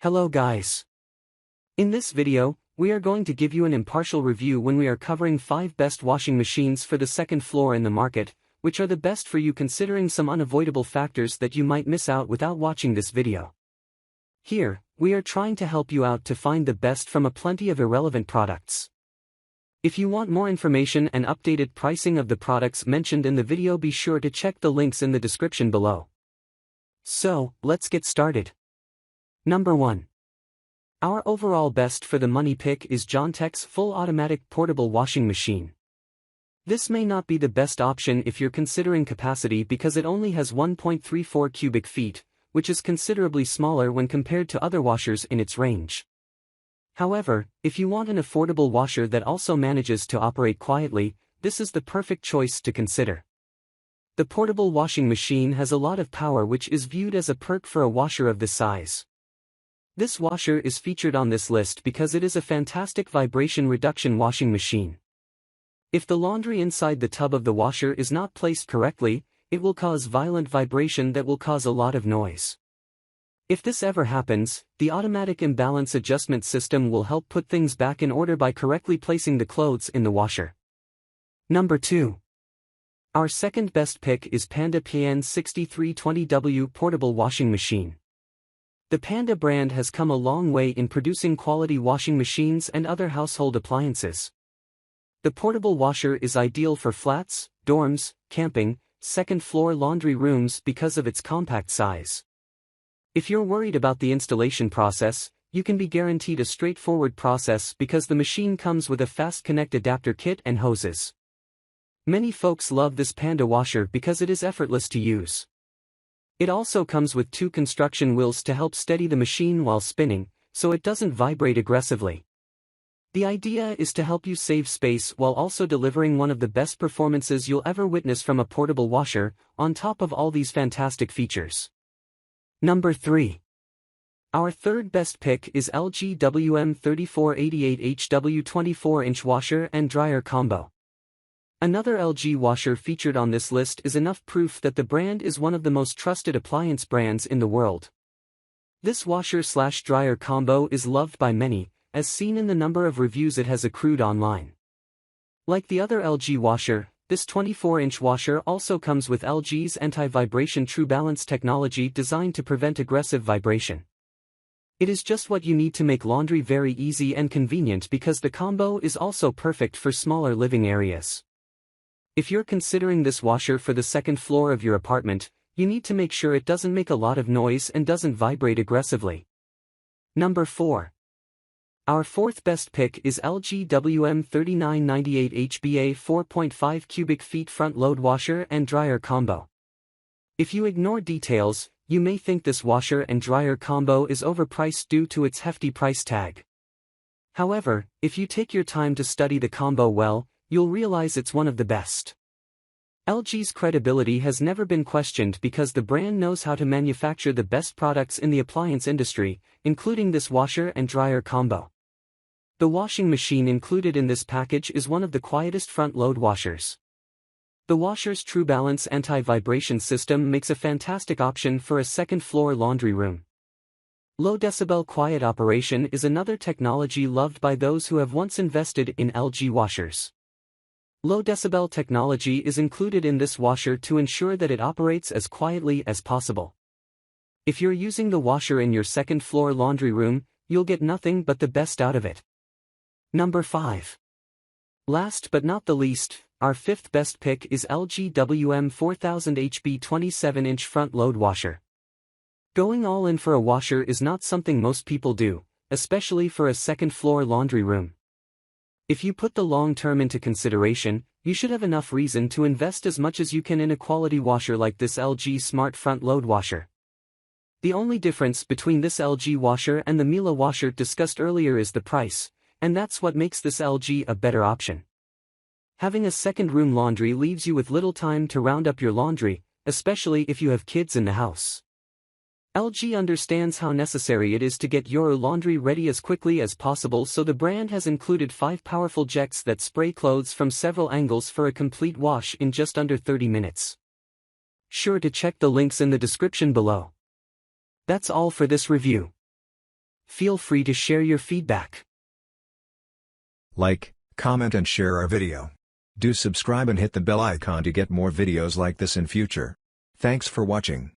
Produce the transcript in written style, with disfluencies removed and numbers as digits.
Hello guys. In this video, we are going to give you an impartial review when we are covering 5 best washing machines for the second floor in the market, which are the best for you considering some unavoidable factors that you might miss out without watching this video. Here, we are trying to help you out to find the best from a plenty of irrelevant products. If you want more information and updated pricing of the products mentioned in the video, be sure to check the links in the description below. So, let's get started. Number 1. Our overall best for the money pick is Giantex Full Automatic Portable Washing Machine. This may not be the best option if you're considering capacity because it only has 1.34 cubic feet, which is considerably smaller when compared to other washers in its range. However, if you want an affordable washer that also manages to operate quietly, this is the perfect choice to consider. The portable washing machine has a lot of power, which is viewed as a perk for a washer of this size. This washer is featured on this list because it is a fantastic vibration reduction washing machine. If the laundry inside the tub of the washer is not placed correctly, it will cause violent vibration that will cause a lot of noise. If this ever happens, the automatic imbalance adjustment system will help put things back in order by correctly placing the clothes in the washer. Number 2. Our second best pick is Panda PN6320W Portable Washing Machine. The Panda brand has come a long way in producing quality washing machines and other household appliances. The portable washer is ideal for flats, dorms, camping, second-floor laundry rooms because of its compact size. If you're worried about the installation process, you can be guaranteed a straightforward process because the machine comes with a fast connect adapter kit and hoses. Many folks love this Panda washer because it is effortless to use. It also comes with 2 construction wheels to help steady the machine while spinning, so it doesn't vibrate aggressively. The idea is to help you save space while also delivering one of the best performances you'll ever witness from a portable washer, on top of all these fantastic features. Number 3. Our third best pick is LG WM3488HW 24-inch washer and dryer combo. Another LG washer featured on this list is enough proof that the brand is one of the most trusted appliance brands in the world. This washer/dryer combo is loved by many, as seen in the number of reviews it has accrued online. Like the other LG washer, this 24-inch washer also comes with LG's anti-vibration True Balance technology designed to prevent aggressive vibration. It is just what you need to make laundry very easy and convenient because the combo is also perfect for smaller living areas. If you're considering this washer for the second floor of your apartment, you need to make sure it doesn't make a lot of noise and doesn't vibrate aggressively. Number 4. Our fourth best pick is LG WM3998HBA 4.5 cubic feet front load washer and dryer combo. If you ignore details, you may think this washer and dryer combo is overpriced due to its hefty price tag. However, if you take your time to study the combo well, you'll realize it's one of the best. LG's credibility has never been questioned because the brand knows how to manufacture the best products in the appliance industry, including this washer and dryer combo. The washing machine included in this package is one of the quietest front-load washers. The washer's True Balance anti-vibration system makes a fantastic option for a second-floor laundry room. Low decibel quiet operation is another technology loved by those who have once invested in LG washers. Low decibel technology is included in this washer to ensure that it operates as quietly as possible. If you're using the washer in your second-floor laundry room, you'll get nothing but the best out of it. Number 5. Last but not the least, our fifth best pick is LG WM4000HB 27-inch front-load washer. Going all in for a washer is not something most people do, especially for a second-floor laundry room. If you put the long term into consideration, you should have enough reason to invest as much as you can in a quality washer like this LG Smart Front Load washer. The only difference between this LG washer and the Miele washer discussed earlier is the price, and that's what makes this LG a better option. Having a second-room laundry leaves you with little time to round up your laundry, especially if you have kids in the house. LG understands how necessary it is to get your laundry ready as quickly as possible, so the brand has included 5 powerful jets that spray clothes from several angles for a complete wash in just under 30 minutes. Sure to check the links in the description below. That's all for this review. feel free to share your feedback. Like, comment and share our video. Do subscribe and hit the bell icon to get more videos like this in future. Thanks for watching.